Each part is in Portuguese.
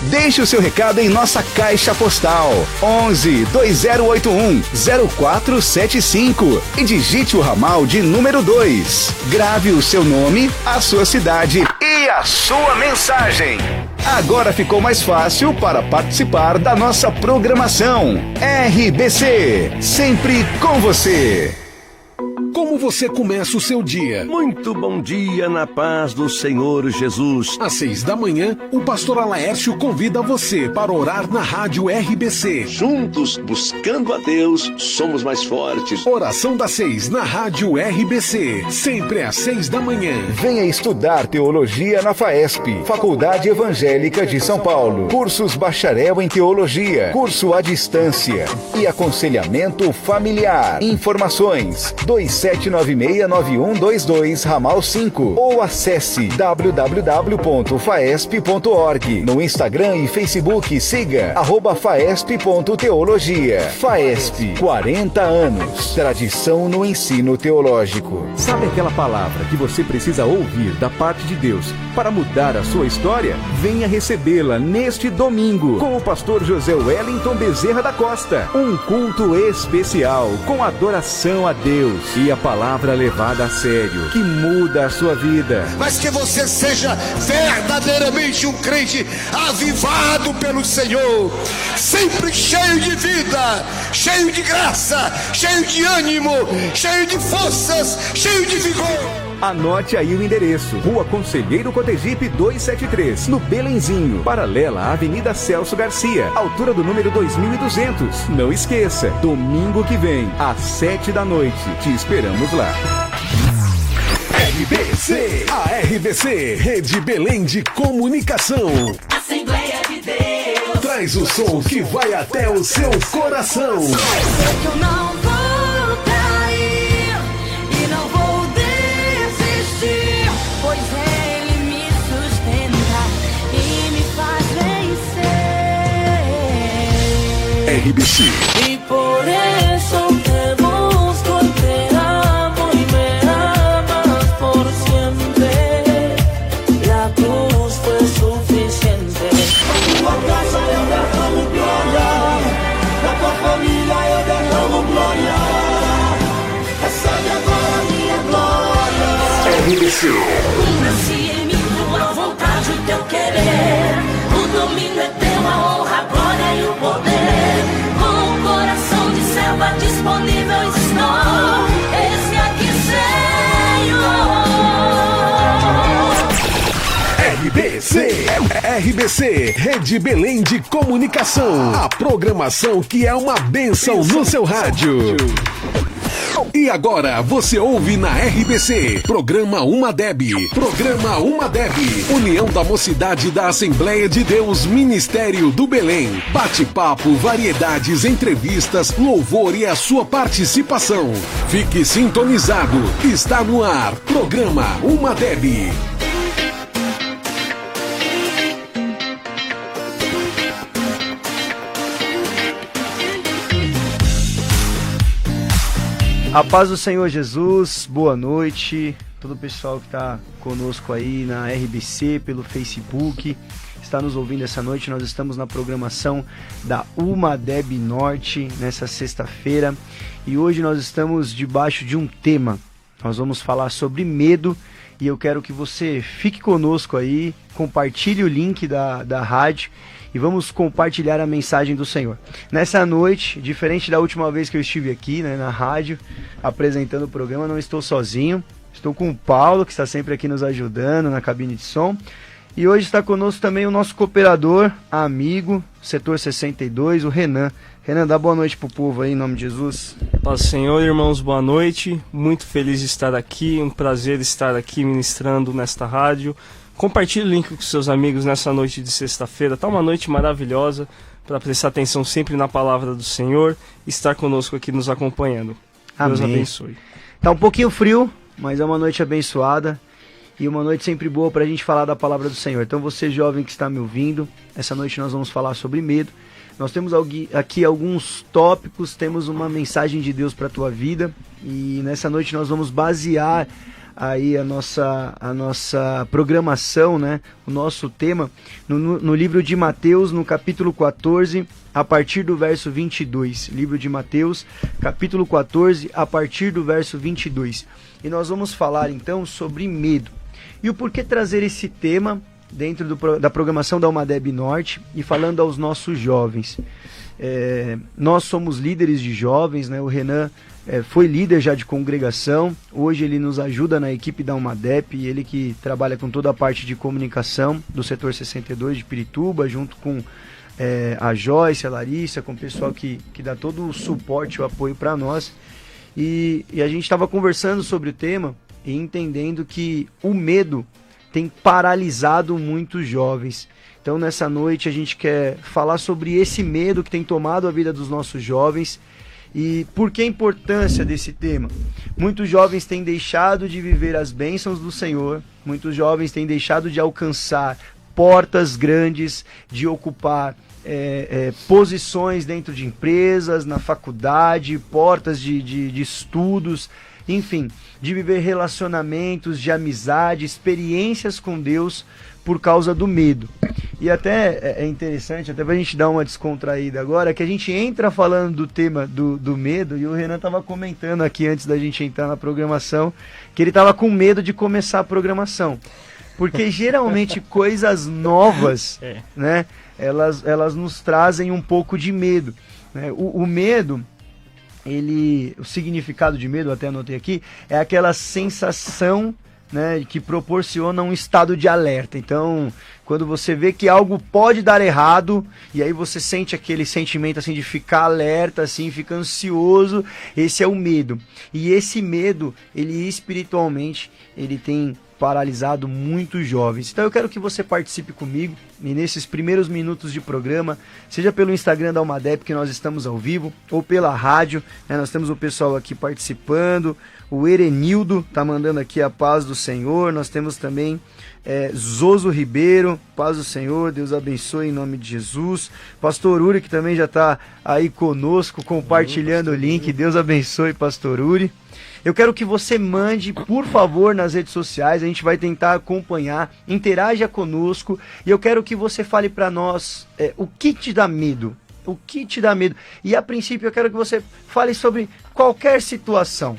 Deixe o seu recado em nossa caixa postal 11 2081 0475 e digite o ramal de número 2. Grave o seu nome, a sua cidade e a sua mensagem. Agora ficou mais fácil para participar da nossa programação. RBC, sempre com você. Como você começa o seu dia? Muito bom dia na paz do Senhor Jesus. Às 6 da manhã, o pastor Alaércio convida você para orar na rádio RBC. Juntos, buscando a Deus, somos mais fortes. Oração das 6 na rádio RBC, sempre às 6 da manhã. Venha estudar teologia na FAESP, Faculdade Evangélica de São Paulo. Cursos bacharel em teologia, curso à distância e aconselhamento familiar. Informações 27969122 ramal 5 ou acesse www.faesp.org. No Instagram e Facebook siga @faesp.teologia. FAESP, 40 anos. Tradição no ensino teológico. Sabe aquela palavra que você precisa ouvir da parte de Deus para mudar a sua história? Venha recebê-la neste domingo com o pastor José Wellington Bezerra da Costa. Um culto especial com adoração a Deus e a palavra levada a sério, que muda a sua vida. Mas que você seja verdadeiramente um crente avivado pelo Senhor, sempre cheio de vida, cheio de graça, cheio de ânimo, cheio de forças, cheio de vigor. Anote aí o endereço: Rua Conselheiro Cotegipe 273, no Belenzinho, paralela à Avenida Celso Garcia, altura do número 2200. Não esqueça, domingo que vem, às 7 da noite. Te esperamos lá. RBC, a RBC, Rede Belém de Comunicação. Assembleia de Deus. Traz o som que vai até o seu coração. Eu não vou cair e não vou desistir, pois Ele me sustenta e me faz vencer. RBC. E por isso te busco, te amo y me amas por siempre. La cruz fue suficiente. Tua casa eu derramo glória, na tua família eu derramo glória. Recebe agora a minha glória. RBC. Nasci em mim tua vontade, o teu querer. O domínio é teu, a honra, a glória e o poder. Com o coração de serva disponível estou. Esse aqui, Senhor. RBC, Rede Belém de Comunicação. A programação que é uma bênção no seu rádio. E agora você ouve na RBC, Programa Uma Deb. Programa Uma Deb. União da Mocidade da Assembleia de Deus, Ministério do Belém. Bate-papo, variedades, entrevistas, louvor e a sua participação. Fique sintonizado. Está no ar. Programa Uma Deb. A paz do Senhor Jesus, boa noite, todo o pessoal que está conosco aí na RBC, pelo Facebook, está nos ouvindo essa noite. Nós estamos na programação da Uma Deb Norte, nessa sexta-feira, e hoje nós estamos debaixo de um tema. Nós vamos falar sobre medo, e eu quero que você fique conosco aí, compartilhe o link da rádio, e vamos compartilhar a mensagem do Senhor. Nessa noite, diferente da última vez que eu estive aqui, né, na rádio, apresentando o programa, não estou sozinho. Estou com o Paulo, que está sempre aqui nos ajudando na cabine de som. E hoje está conosco também o nosso cooperador, amigo, setor 62, o Renan. Renan, dá boa noite pro povo aí, em nome de Jesus. Paz do Senhor, irmãos, boa noite. Muito feliz de estar aqui, um prazer estar aqui ministrando nesta rádio. Compartilhe o link com seus amigos nessa noite de sexta-feira. Está uma noite maravilhosa para prestar atenção sempre na palavra do Senhor e estar conosco aqui nos acompanhando. Amém. Deus abençoe. Tá um pouquinho frio, mas é uma noite abençoada e uma noite sempre boa para a gente falar da palavra do Senhor. Então você jovem que está me ouvindo, essa noite nós vamos falar sobre medo. Nós temos aqui alguns tópicos, temos uma mensagem de Deus para a tua vida e nessa noite nós vamos basear aí a nossa programação, né? O nosso tema no livro de Mateus, no capítulo 14, a partir do verso 22. Livro de Mateus, capítulo 14, a partir do verso 22. E nós vamos falar então sobre medo. E o porquê trazer esse tema dentro da programação da Almadeb Norte e falando aos nossos jovens. Nós somos líderes de jovens, né? O Renan foi líder já de congregação, hoje ele nos ajuda na equipe da Almadep, ele que trabalha com toda a parte de comunicação do setor 62 de Pirituba, junto com a Joyce, a Larissa, com o pessoal que dá todo o suporte e o apoio para nós. E a gente estava conversando sobre o tema e entendendo que o medo tem paralisado muitos jovens. Então nessa noite a gente quer falar sobre esse medo que tem tomado a vida dos nossos jovens. E por que a importância desse tema? Muitos jovens têm deixado de viver as bênçãos do Senhor, muitos jovens têm deixado de alcançar portas grandes, de ocupar posições dentro de empresas, na faculdade, portas de estudos, enfim, de viver relacionamentos, de amizade, experiências com Deus por causa do medo. E até é interessante, até pra gente dar uma descontraída agora, que a gente entra falando do tema do medo, e o Renan tava comentando aqui antes da gente entrar na programação, que ele tava com medo de começar a programação. Porque geralmente coisas novas, né, elas nos trazem um pouco de medo, né? O medo, o significado de medo, até anotei aqui, é aquela sensação, né, que proporciona um estado de alerta. Então, quando você vê que algo pode dar errado, e aí você sente aquele sentimento assim de ficar alerta, assim, fica ansioso, esse é o medo. E esse medo, ele espiritualmente, ele tem paralisado muitos jovens. Então eu quero que você participe comigo e nesses primeiros minutos de programa, seja pelo Instagram da Almadep, que nós estamos ao vivo, ou pela rádio, né? Nós temos o pessoal aqui participando, o Erenildo tá mandando aqui a paz do Senhor, nós temos também Zoso Ribeiro, paz do Senhor, Deus abençoe em nome de Jesus, Pastor Uri, que também já está aí conosco, compartilhando o link, Deus abençoe, Pastor Uri. Eu quero que você mande, por favor, nas redes sociais, a gente vai tentar acompanhar, interaja conosco, e eu quero que você fale para nós o que te dá medo, o que te dá medo. E a princípio eu quero que você fale sobre qualquer situação.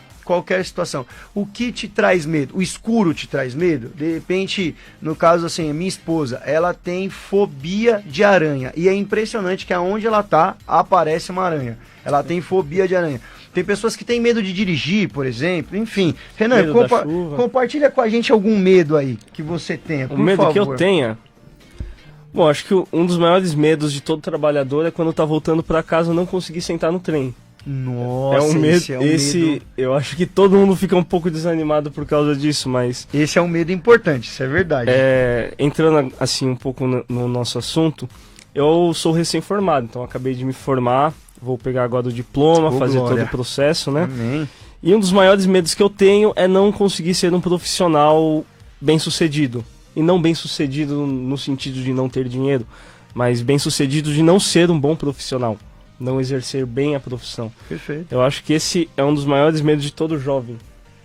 O que te traz medo? O escuro te traz medo? De repente, no caso assim, a minha esposa, ela tem fobia de aranha. E é impressionante que aonde ela tá, aparece uma aranha. Ela tem fobia de aranha. Tem pessoas que têm medo de dirigir, por exemplo. Enfim, Renan, compartilha com a gente algum medo aí que você tenha, por favor. O medo que eu tenha? Bom, acho que um dos maiores medos de todo trabalhador é quando tá voltando para casa e não conseguir sentar no trem. Nossa, é um medo, esse é um medo. Eu acho que todo mundo fica um pouco desanimado por causa disso, mas... Esse é um medo importante, isso é verdade. Entrando assim um pouco no nosso assunto, eu sou recém-formado, então acabei de me formar, vou pegar agora o diploma, fazer todo o processo, né? Amém. E um dos maiores medos que eu tenho é não conseguir ser um profissional bem-sucedido. E não bem-sucedido no sentido de não ter dinheiro, mas bem-sucedido de não ser um bom profissional. Não exercer bem a profissão. Perfeito. Eu acho que esse é um dos maiores medos de todo jovem.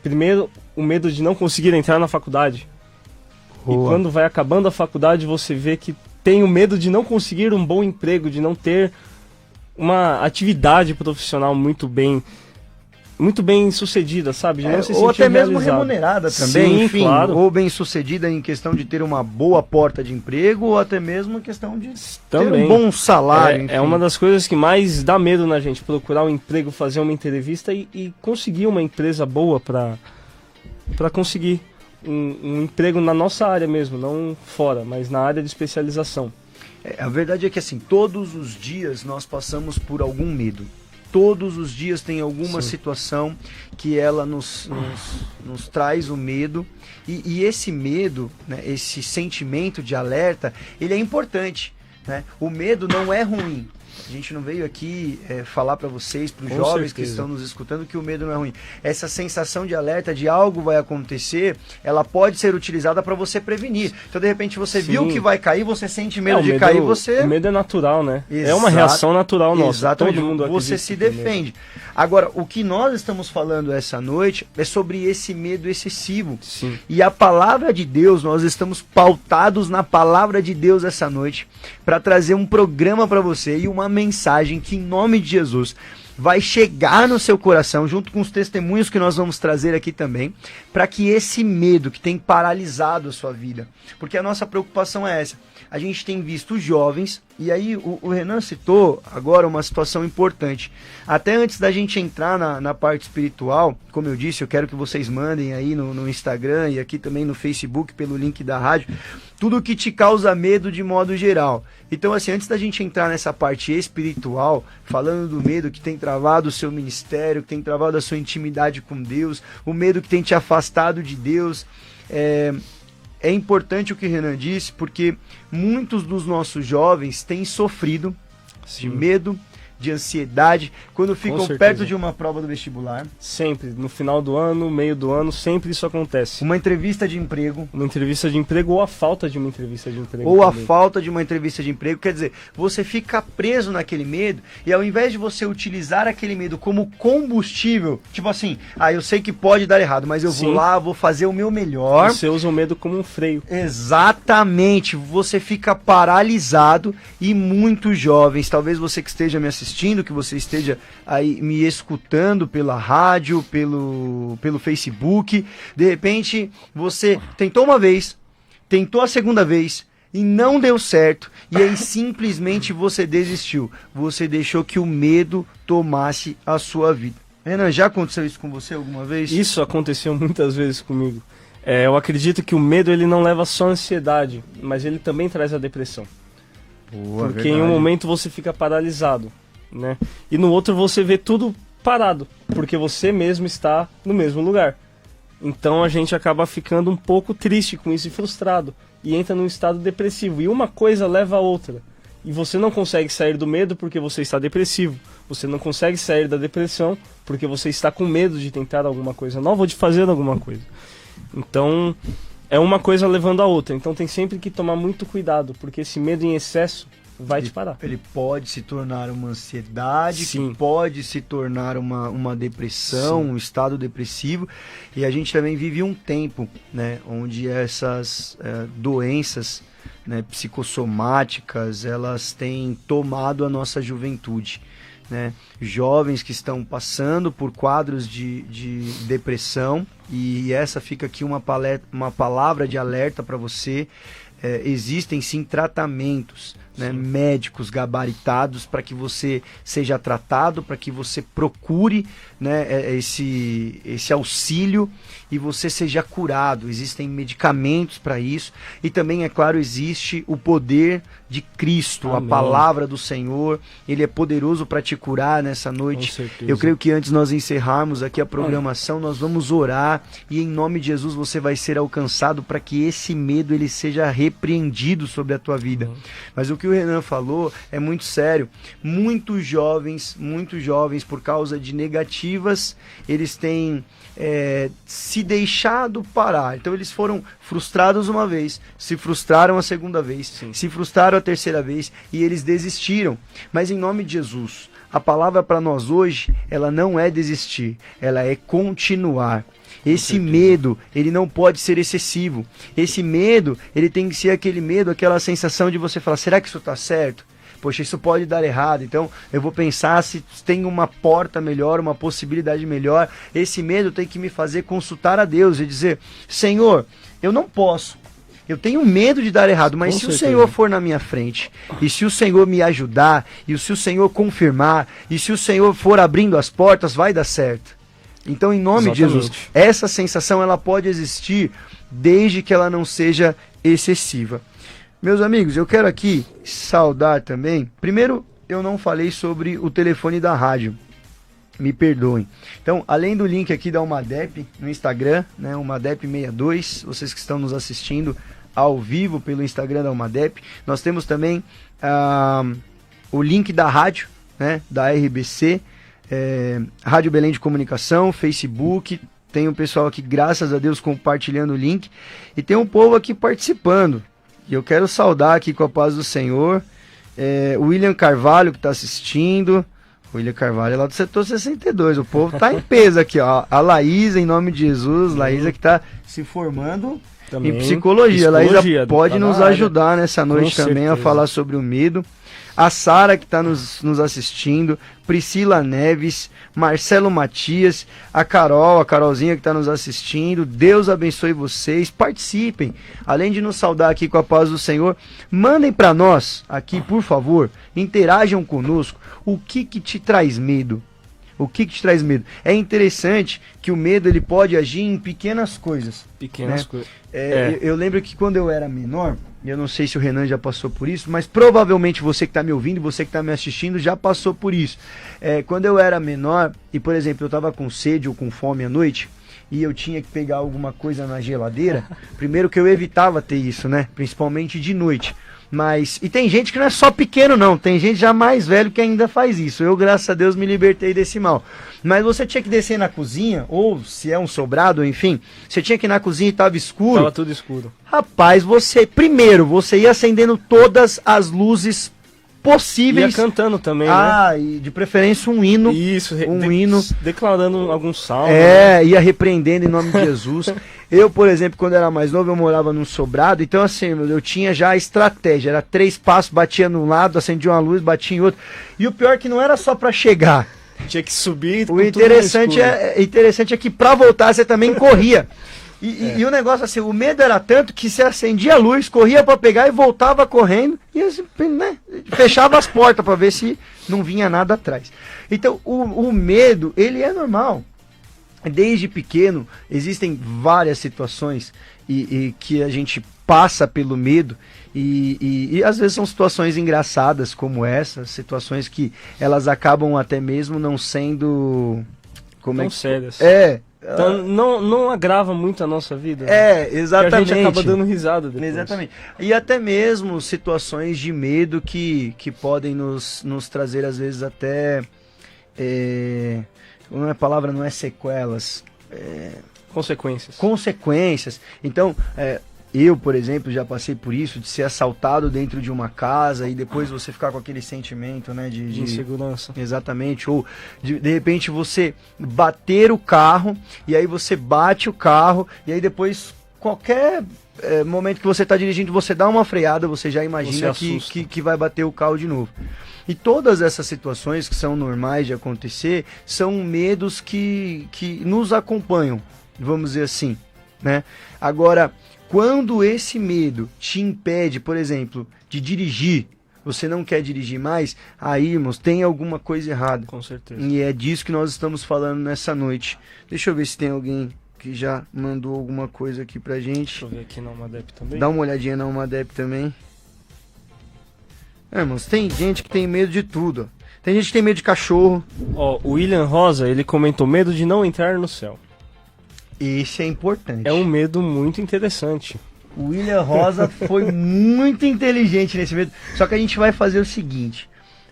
Primeiro, o medo de não conseguir entrar na faculdade. Boa. E quando vai acabando a faculdade, você vê que tem o medo de não conseguir um bom emprego, de não ter uma atividade profissional muito bem sucedida, sabe? De não se ou até mesmo realizado. Remunerada também, sim, enfim, claro. Ou bem sucedida em questão de ter uma boa porta de emprego, ou até mesmo em questão de também ter um bom salário. É uma das coisas que mais dá medo na gente, procurar um emprego, fazer uma entrevista e conseguir uma empresa boa para conseguir um emprego na nossa área mesmo, não fora, mas na área de especialização. A verdade é que assim, todos os dias nós passamos por algum medo. Todos os dias tem alguma situação que ela nos traz o medo. E esse medo, né, esse sentimento de alerta, ele é importante. Né? O medo não é ruim. A gente não veio aqui falar para vocês, para os Com jovens certeza. que estão nos escutando, que o medo não é ruim. Essa sensação de alerta de algo vai acontecer, ela pode ser utilizada para você prevenir. Então, de repente, você Sim. viu que vai cair, você sente medo o de cair, você... O medo é natural, né? É uma Exato. reação natural nossa. Exatamente. Todo mundo Você acredita se que tem medo. defende. Agora, o que nós estamos falando essa noite é sobre esse medo excessivo. Sim. E a palavra de Deus, nós estamos pautados na palavra de Deus essa noite para trazer um programa para você e uma mensagem que, em nome de Jesus, vai chegar no seu coração, junto com os testemunhos que nós vamos trazer aqui também, para que esse medo que tem paralisado a sua vida, porque a nossa preocupação é essa. A gente tem visto jovens, e aí o Renan citou agora uma situação importante. Até antes da gente entrar na parte espiritual, como eu disse, eu quero que vocês mandem aí no Instagram e aqui também no Facebook, pelo link da rádio, tudo que te causa medo de modo geral. Então, assim, antes da gente entrar nessa parte espiritual, falando do medo que tem travado o seu ministério, que tem travado a sua intimidade com Deus, o medo que tem te afastado de Deus, é importante o que o Renan disse, porque muitos dos nossos jovens têm sofrido de medo, de ansiedade, quando ficam certeza. perto de uma prova do vestibular, Sempre, no final do ano, meio do ano, sempre isso acontece. uma entrevista de emprego, Uma entrevista de emprego ou a falta de uma entrevista de emprego. ou a também. falta de uma entrevista de emprego. Quer dizer, você fica preso naquele medo, e ao invés de você utilizar aquele medo como combustível, tipo assim, eu sei que pode dar errado, mas eu vou Sim. lá, vou fazer o meu melhor. Você usa o medo como um freio. Exatamente, você fica paralisado, e muitos jovens, talvez você que esteja me assistindo, que você esteja aí me escutando pela rádio, pelo Facebook, de repente você tentou uma vez, tentou a segunda vez e não deu certo, e aí simplesmente você desistiu, você deixou que o medo tomasse a sua vida. Renan, já aconteceu isso com você alguma vez? Isso aconteceu muitas vezes comigo. Eu acredito que o medo ele não leva só a ansiedade, mas ele também traz a depressão. Boa, Porque em um momento você fica paralisado, né? E no outro você vê tudo parado, porque você mesmo está no mesmo lugar. Então a gente acaba ficando um pouco triste com isso e frustrado, e entra num estado depressivo. E uma coisa leva a outra. E você não consegue sair do medo porque você está depressivo. Você não consegue sair da depressão porque você está com medo de tentar alguma coisa nova ou de fazer alguma coisa. Então, é uma coisa levando a outra. Então tem sempre que tomar muito cuidado, porque esse medo em excesso vai te parar. Ele pode se tornar uma ansiedade, Sim. que pode se tornar uma depressão, Sim. um estado depressivo. E a gente também vive um tempo, né, onde essas doenças, né, psicossomáticas, elas têm tomado a nossa juventude. Né? Jovens que estão passando por quadros de depressão, e essa fica aqui uma palavra de alerta para você. Existem sim tratamentos, né, médicos gabaritados para que você seja tratado, para que você procure, né, esse auxílio e você seja curado. Existem medicamentos para isso, e também, é claro, existe o poder de Cristo. Amém. A palavra do Senhor, Ele é poderoso para te curar nessa noite. Com certeza. Eu creio que antes nós encerrarmos aqui a programação, nós vamos orar, e em nome de Jesus você vai ser alcançado para que esse medo ele seja repreendido sobre a tua vida. Mas o que o Renan falou é muito sério. Muitos jovens, por causa de negativas, eles têm se deixado parar. Então eles foram frustrados uma vez, se frustraram a segunda vez, Sim. se frustraram a terceira vez, e eles desistiram. Mas em nome de Jesus, a palavra para nós hoje, ela não é desistir, ela é continuar. Esse medo, ele não pode ser excessivo. Esse medo, ele tem que ser aquele medo, aquela sensação de você falar, será que isso está certo? Poxa, isso pode dar errado, então eu vou pensar se tem uma porta melhor, uma possibilidade melhor. Esse medo tem que me fazer consultar a Deus e dizer, Senhor, eu não posso, eu tenho medo de dar errado, mas Com se certeza. o Senhor for na minha frente, e se o Senhor me ajudar, e se o Senhor confirmar, e se o Senhor for abrindo as portas, vai dar certo. Então, em nome de Jesus, Exatamente. essa sensação ela pode existir desde que ela não seja excessiva. Meus amigos, eu quero aqui saudar também. Primeiro, eu não falei sobre o telefone da rádio. Me perdoem. Então, além do link aqui da Umadep no Instagram, né, Umadep62, vocês que estão nos assistindo ao vivo pelo Instagram da Umadep, nós temos também o link da rádio, né, da RBC, Rádio Belém de Comunicação, Facebook. Tem um pessoal aqui, graças a Deus, compartilhando o link. E tem um povo aqui participando. E eu quero saudar aqui com a paz do Senhor. O William Carvalho, que está assistindo. O William Carvalho é lá do setor 62. O povo tá em peso aqui, ó. A Laísa, em nome de Jesus. Laísa que está se formando também em psicologia. A Laísa pode nos ajudar nessa noite também a falar sobre o medo. A Sara, que está nos assistindo, Priscila Neves, Marcelo Matias, a Carolzinha que está nos assistindo. Deus abençoe vocês, participem. Além de nos saudar aqui com a paz do Senhor, mandem para nós aqui, por favor, interajam conosco. O que te traz medo? O que te traz medo? É interessante que o medo ele pode agir em pequenas coisas. Pequenas coisas. Eu lembro que quando eu era menor, eu não sei se o Renan já passou por isso, mas provavelmente você que está me ouvindo, você que está me assistindo, já passou por isso. Quando eu era menor, e por exemplo, eu estava com sede ou com fome à noite, e eu tinha que pegar alguma coisa na geladeira, primeiro que eu evitava ter isso, né? Principalmente de noite. E tem gente que não é só pequeno não, tem gente já mais velho que ainda faz isso. Eu, graças a Deus, me libertei desse mal. Mas você tinha que descer na cozinha, ou se é um sobrado, enfim, você tinha que ir na cozinha e estava escuro. Tava tudo escuro. Rapaz, você ia acendendo todas as luzes possíveis. Ia cantando também, né? E de preferência um hino. Isso, hino. Declarando algum salmo. Né? Ia repreendendo em nome de Jesus. Eu, por exemplo, quando era mais novo, eu morava num sobrado, então assim, eu tinha já a estratégia, era 3 passos, batia num lado, acendia uma luz, batia em outro. E o pior é que não era só pra chegar. Tinha que subir. O interessante é que pra voltar você também corria. E o negócio assim, o medo era tanto que você acendia a luz, corria pra pegar e voltava correndo, e assim, né, fechava as portas pra ver se não vinha nada atrás. Então, o medo, ele é normal. Desde pequeno, existem várias situações e que a gente passa pelo medo e às vezes são situações engraçadas como essa, situações que elas acabam até mesmo não sendo... Tão sérias. Então, não agrava muito a nossa vida. Exatamente. A gente acaba dando risada depois. Exatamente. E até mesmo situações de medo que podem nos trazer às vezes até... a palavra não é sequelas, consequências. Então, eu, por exemplo, já passei por isso, de ser assaltado dentro de uma casa e depois você ficar com aquele sentimento, né, de insegurança. Exatamente, ou de repente você bater o carro e aí você bate o carro e aí depois qualquer momento que você está dirigindo, você dá uma freada, você já imagina que vai bater o carro de novo. E todas essas situações que são normais de acontecer, são medos que nos acompanham, vamos dizer assim, né? Agora, quando esse medo te impede, por exemplo, de dirigir, você não quer dirigir mais, aí, irmãos, tem alguma coisa errada. Com certeza. E é disso que nós estamos falando nessa noite. Deixa eu ver se tem alguém que já mandou alguma coisa aqui pra gente. Deixa eu ver aqui na Umadep também. Dá uma olhadinha na Umadep também. Irmãos, tem gente que tem medo de tudo. Tem gente que tem medo de cachorro. O William Rosa, ele comentou medo de não entrar no céu. Esse é importante. É um medo muito interessante. O William Rosa foi muito inteligente nesse medo. Só que a gente vai fazer o seguinte.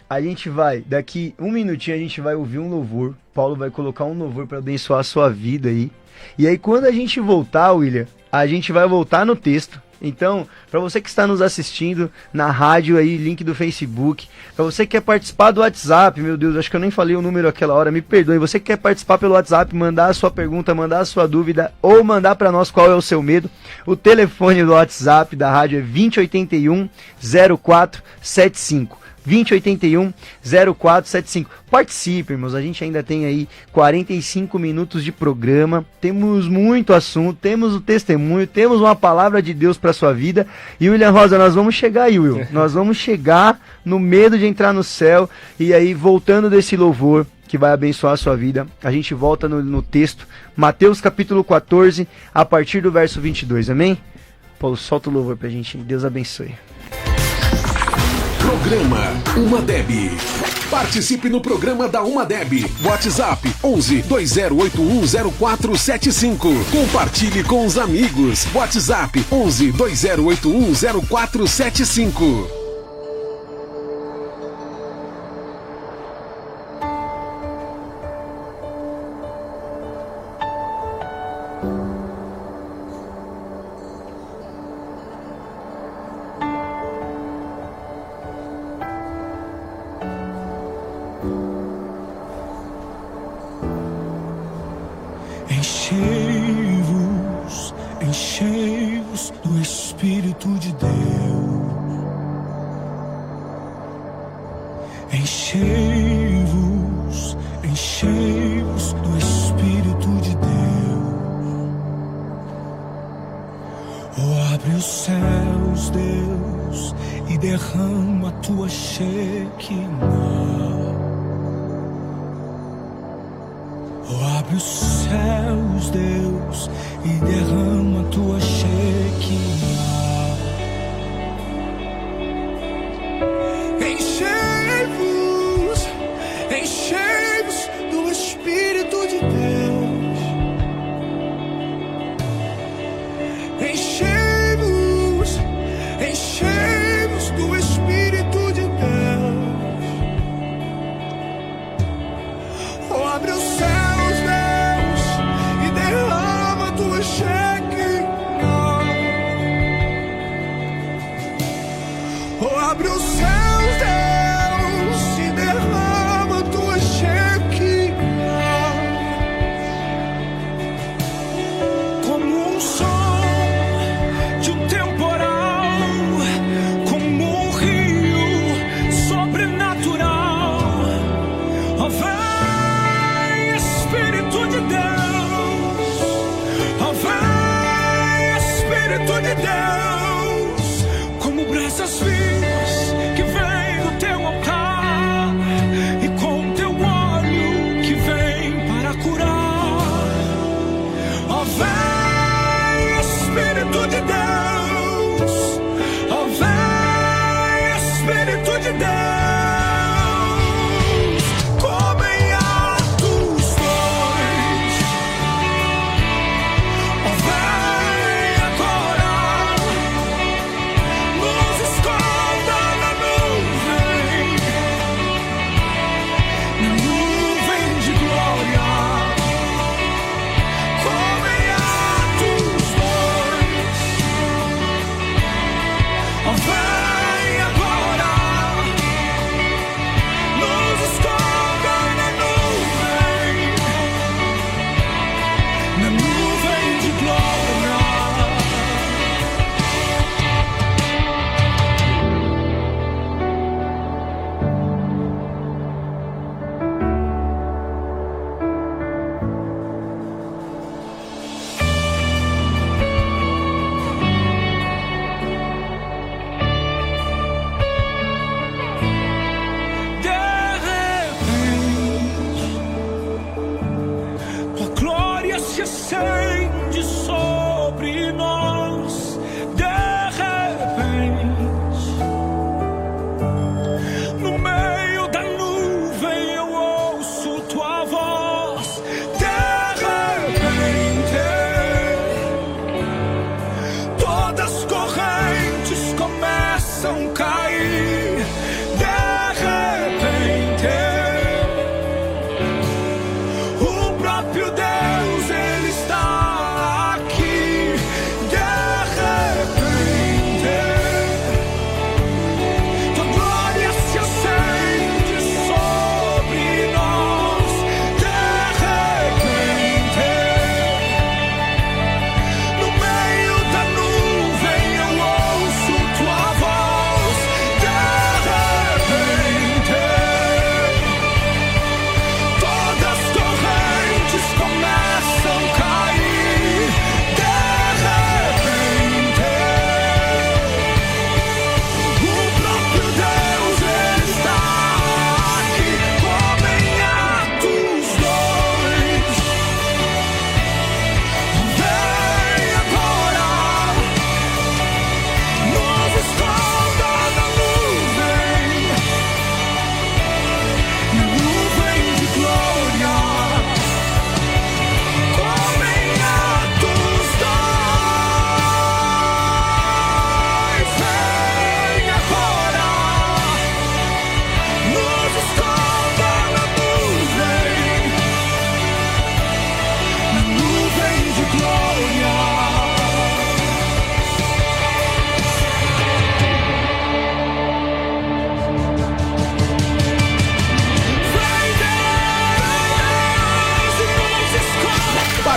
A gente vai, daqui um minutinho, a gente vai ouvir um louvor. Paulo vai colocar um louvor para abençoar a sua vida aí. E aí quando a gente voltar, William, a gente vai voltar no texto. Então, para você que está nos assistindo na rádio aí, link do Facebook, para você que quer participar do WhatsApp, meu Deus, acho que eu nem falei o número aquela hora, me perdoe, você que quer participar pelo WhatsApp, mandar a sua pergunta, mandar a sua dúvida, ou mandar para nós qual é o seu medo, o telefone do WhatsApp da rádio é 2081 0475. 2081-0475. Participe, irmãos. A gente ainda tem aí 45 minutos de programa. Temos muito assunto, temos o testemunho, temos uma palavra de Deus para sua vida. E William Rosa, nós vamos chegar aí, Will. Nós vamos chegar no medo de entrar no céu. E aí, voltando desse louvor que vai abençoar a sua vida, a gente volta no texto. Mateus capítulo 14, a partir do verso 22. Amém? Paulo, solta o louvor pra gente. Deus abençoe. Programa Umadeb. Participe no programa da Umadeb. WhatsApp 11 2081 0475. Compartilhe com os amigos. WhatsApp 11 2081 0475. Enchei-vos, enchei-vos do Espírito de Deus. Oh, abre os céus, Deus, e derrama a tua Shekinah. Oh, abre os céus, Deus, e derrama a tua Shekinah. Enchei-vos, enchei-vos do Espírito de Deus. Enchei-vos, enchei-vos do Espírito de Deus. Oh, abre os céus, Deus, e derrama a tua Shekinah.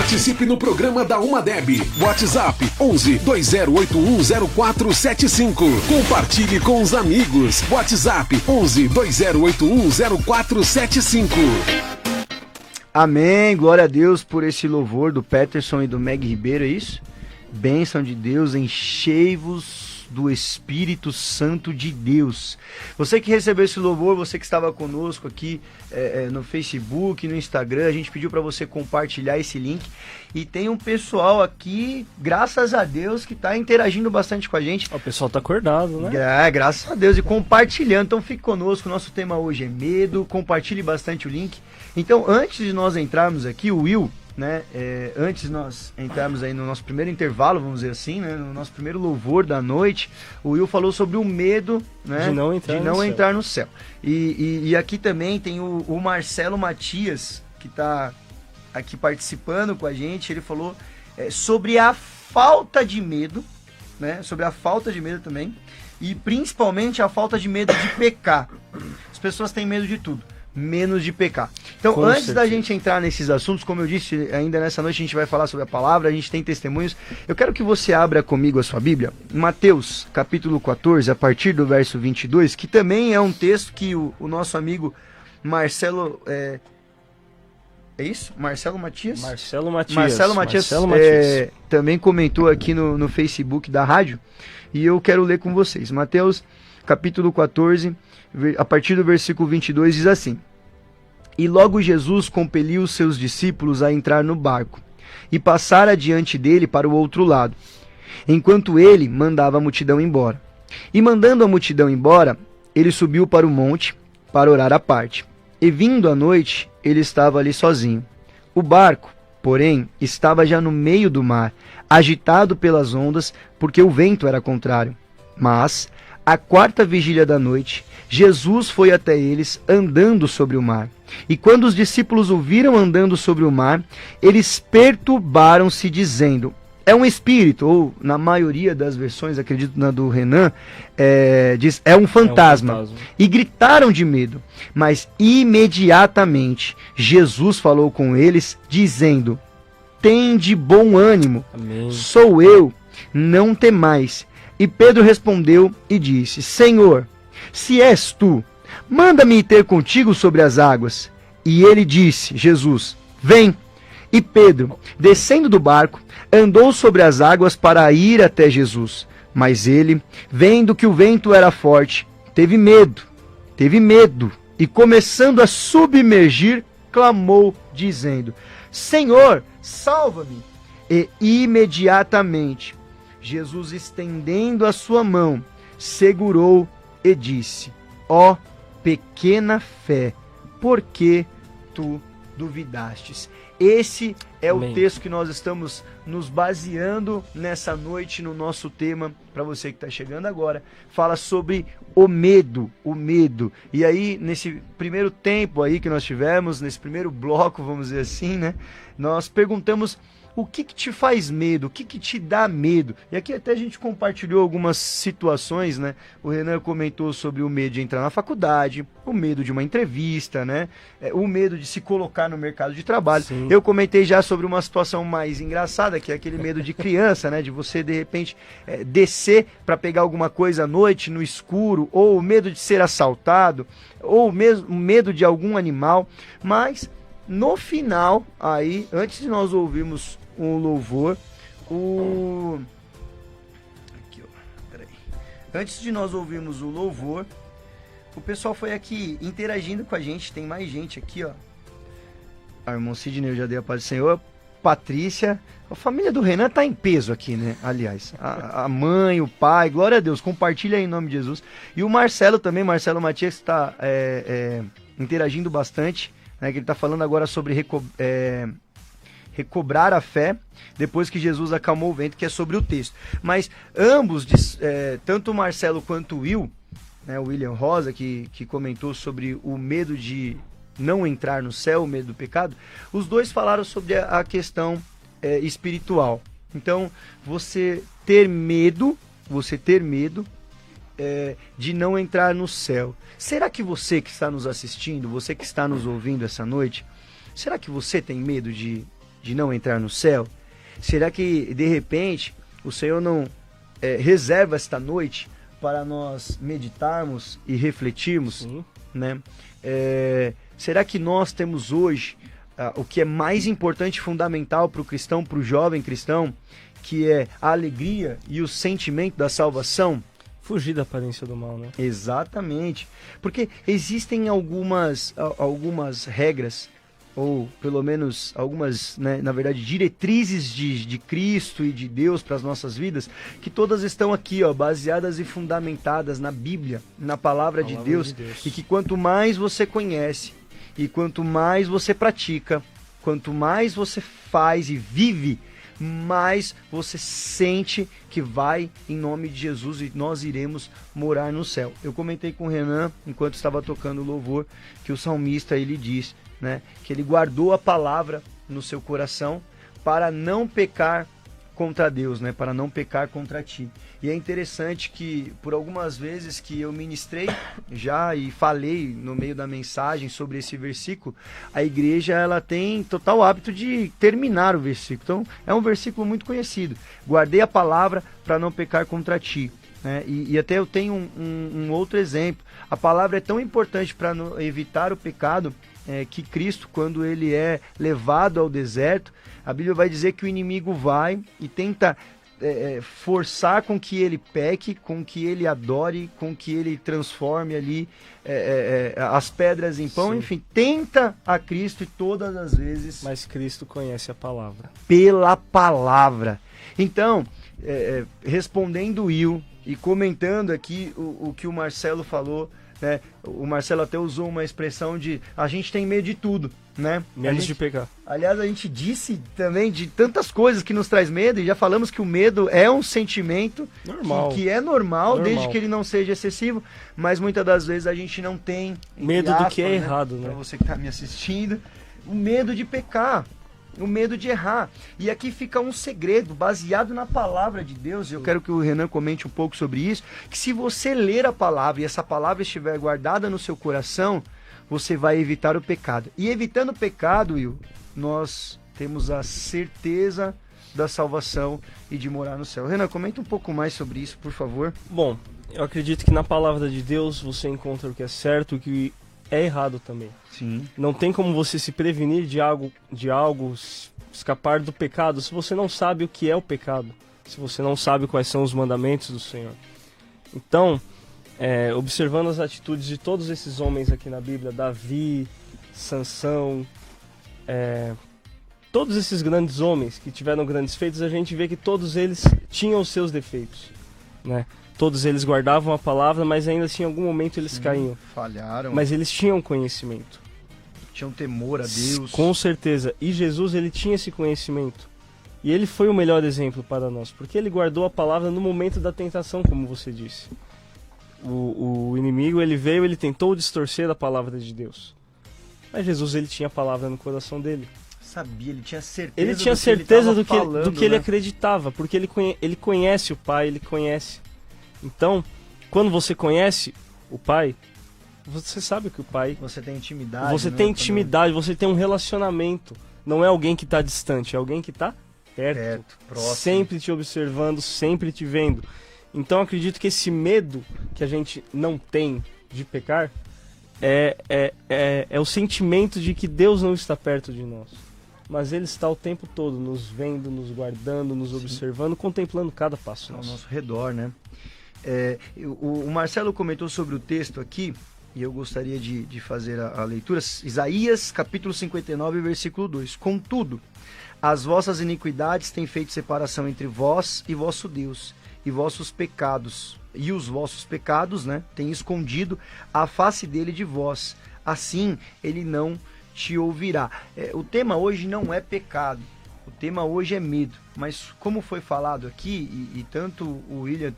Participe no programa da Umadeb. WhatsApp 11 2081 0475. Compartilhe com os amigos. WhatsApp 11 2081 0475. Amém, glória a Deus por esse louvor do Peterson e do Meg Ribeiro, é isso? Bênção de Deus, enchei-vos do Espírito Santo de Deus. Você que recebeu esse louvor, você que estava conosco aqui no Facebook, no Instagram, a gente pediu para você compartilhar esse link. E tem um pessoal aqui, graças a Deus, que está interagindo bastante com a gente. O pessoal tá acordado, né? Graças a Deus, e compartilhando. Então fique conosco, nosso tema hoje é medo, compartilhe bastante o link. Então, antes de nós entrarmos aqui, o Will, né, antes de nós entrarmos aí no nosso primeiro intervalo, vamos dizer assim, né, no nosso primeiro louvor da noite, o Will falou sobre o medo, né, de não entrar no céu. E aqui também tem o Marcelo Matias, que está aqui participando com a gente. Ele falou sobre a falta de medo, né, sobre a falta de medo também, e principalmente a falta de medo de pecar. As pessoas têm medo de tudo, menos de pecar. Então, antes da gente entrar nesses assuntos, como eu disse, ainda nessa noite a gente vai falar sobre a palavra, a gente tem testemunhos. Eu quero que você abra comigo a sua Bíblia, Mateus, capítulo 14, a partir do verso 22, que também é um texto que o nosso amigo Marcelo... É isso? Marcelo Matias? Marcelo Matias também comentou aqui no Facebook da rádio, e eu quero ler com vocês. Mateus, capítulo 14, a partir do versículo 22, diz assim: E logo Jesus compeliu os seus discípulos a entrar no barco e passar adiante dele para o outro lado, enquanto ele mandava a multidão embora. E mandando a multidão embora, ele subiu para o monte para orar à parte. E vindo a noite, ele estava ali sozinho. O barco, porém, estava já no meio do mar, agitado pelas ondas, porque o vento era contrário. Mas, à quarta vigília da noite, Jesus foi até eles andando sobre o mar. E quando os discípulos o viram andando sobre o mar, eles perturbaram-se, dizendo: é um espírito, ou na maioria das versões, acredito na do Renan, diz, é um fantasma. E gritaram de medo. Mas imediatamente Jesus falou com eles, dizendo: tende bom ânimo, Amém. Sou eu, não temais. E Pedro respondeu e disse: Senhor, se és tu, manda-me ir ter contigo sobre as águas. E ele disse, Jesus: vem. E Pedro, descendo do barco, andou sobre as águas para ir até Jesus. Mas ele, vendo que o vento era forte, teve medo, e começando a submergir, clamou, dizendo: Senhor, salva-me! E imediatamente Jesus, estendendo a sua mão, segurou e disse: ó pequena fé, por que tu duvidastes? Esse é o texto que nós estamos nos baseando nessa noite no nosso tema. Para você que está chegando agora, fala sobre o medo. E aí, nesse primeiro tempo aí que nós tivemos, nesse primeiro bloco, vamos dizer assim, né? Nós perguntamos: o que te faz medo? O que te dá medo? E aqui até a gente compartilhou algumas situações, né? O Renan comentou sobre o medo de entrar na faculdade, o medo de uma entrevista, né? O medo de se colocar no mercado de trabalho. Sim. Eu comentei já sobre uma situação mais engraçada, que é aquele medo de criança, né? De você, de repente, descer para pegar alguma coisa à noite, no escuro, ou o medo de ser assaltado, ou mesmo o medo de algum animal. Mas, no final, aí, antes de nós ouvirmos um louvor, antes de nós ouvirmos o louvor, o pessoal foi aqui interagindo com a gente. Tem mais gente aqui, ó. A irmão Sidney, eu já dei a paz do Senhor. Patrícia, a família do Renan tá em peso aqui, né? Aliás, a mãe, o pai, glória a Deus, compartilha aí em nome de Jesus. E o Marcelo também, Marcelo Matias, está interagindo bastante, né? Que ele tá falando agora sobre recobrar a fé depois que Jesus acalmou o vento, que é sobre o texto. Mas ambos, tanto o Marcelo quanto o Will, né, o William Rosa, que comentou sobre o medo de não entrar no céu, o medo do pecado, os dois falaram sobre a questão espiritual. Então, você ter medo de não entrar no céu. Será que você que está nos assistindo, você que está nos ouvindo essa noite, será que você tem medo de de não entrar no céu? Será que, de repente, o Senhor não reserva esta noite para nós meditarmos e refletirmos? Né? Será que nós temos hoje o que é mais importante e fundamental para o cristão, para o jovem cristão, que é a alegria e o sentimento da salvação? Fugir da aparência do mal, né? Exatamente. Porque existem algumas regras, ou pelo menos algumas, né, na verdade, diretrizes de Cristo e de Deus para as nossas vidas, que todas estão aqui, ó, baseadas e fundamentadas na Bíblia, na palavra de Deus, e que quanto mais você conhece, e quanto mais você pratica, quanto mais você faz e vive, mais você sente que vai em nome de Jesus e nós iremos morar no céu. Eu comentei com o Renan, enquanto estava tocando o louvor, que o salmista, ele diz, né, que ele guardou a palavra no seu coração para não pecar contra Deus, né, para não pecar contra ti. E é interessante que por algumas vezes que eu ministrei já e falei no meio da mensagem sobre esse versículo, a igreja ela tem total hábito de terminar o versículo. Então é um versículo muito conhecido. Guardei a palavra para não pecar contra ti. Né? E até eu tenho um outro exemplo. A palavra é tão importante para evitar o pecado que Cristo, quando ele é levado ao deserto, a Bíblia vai dizer que o inimigo vai e tenta forçar com que ele peque, com que ele adore, com que ele transforme ali as pedras em pão. Sim. Enfim, tenta a Cristo e todas as vezes... Mas Cristo conhece a palavra. Pela palavra. Então, respondendo o Will e comentando aqui o que o Marcelo falou, né? O Marcelo até usou uma expressão de a gente tem medo de tudo, né? Menos de pecar. Aliás, a gente disse também de tantas coisas que nos traz medo, e já falamos que o medo é um sentimento normal. Que é normal, desde que ele não seja excessivo, mas muitas das vezes a gente não tem medo do que é errado, né? Para você que está me assistindo, o medo de pecar, o medo de errar. E aqui fica um segredo baseado na palavra de Deus. Eu quero que o Renan comente um pouco sobre isso, que se você ler a palavra e essa palavra estiver guardada no seu coração, você vai evitar o pecado. E evitando o pecado, Will, nós temos a certeza da salvação e de morar no céu. Renan, comenta um pouco mais sobre isso, por favor. Bom, eu acredito que na palavra de Deus você encontra o que é certo e o que é errado também. Sim. Não tem como você se prevenir de algo, escapar do pecado, se você não sabe o que é o pecado, se você não sabe quais são os mandamentos do Senhor. Então, observando as atitudes de todos esses homens aqui na Bíblia, Davi, Sansão, todos esses grandes homens que tiveram grandes feitos, a gente vê que todos eles tinham os seus defeitos, né? Todos eles guardavam a palavra, mas ainda assim em algum momento eles caíam. Falharam. Mas eles tinham conhecimento. Tinham temor a Deus. Com certeza. E Jesus, ele tinha esse conhecimento. E ele foi o melhor exemplo para nós, porque ele guardou a palavra no momento da tentação, como você disse. O inimigo, ele veio, ele tentou distorcer a palavra de Deus. Mas Jesus, ele tinha a palavra no coração dele. Sabia, ele tinha certeza. Ele tinha certeza do que ele né? acreditava, porque ele conhece o Pai, ele conhece. Então, quando você conhece o Pai, você sabe que o Pai... Você tem intimidade. Você né? tem intimidade, você tem um relacionamento. Não é alguém que está distante, é alguém que está perto, próximo. Sempre te observando, sempre te vendo. Então, acredito que esse medo que a gente não tem de pecar é o sentimento de que Deus não está perto de nós. Mas Ele está o tempo todo nos vendo, nos guardando, nos observando, contemplando cada passo nosso. Ao nosso redor, né? O Marcelo comentou sobre o texto aqui, e eu gostaria de fazer a leitura. Isaías, capítulo 59, versículo 2. Contudo, as vossas iniquidades têm feito separação entre vós e vosso Deus, e vossos pecados, e os vossos pecados, né, têm escondido a face dele de vós. Assim, ele não te ouvirá. O tema hoje não é pecado. O tema hoje é medo, mas como foi falado aqui, e tanto o William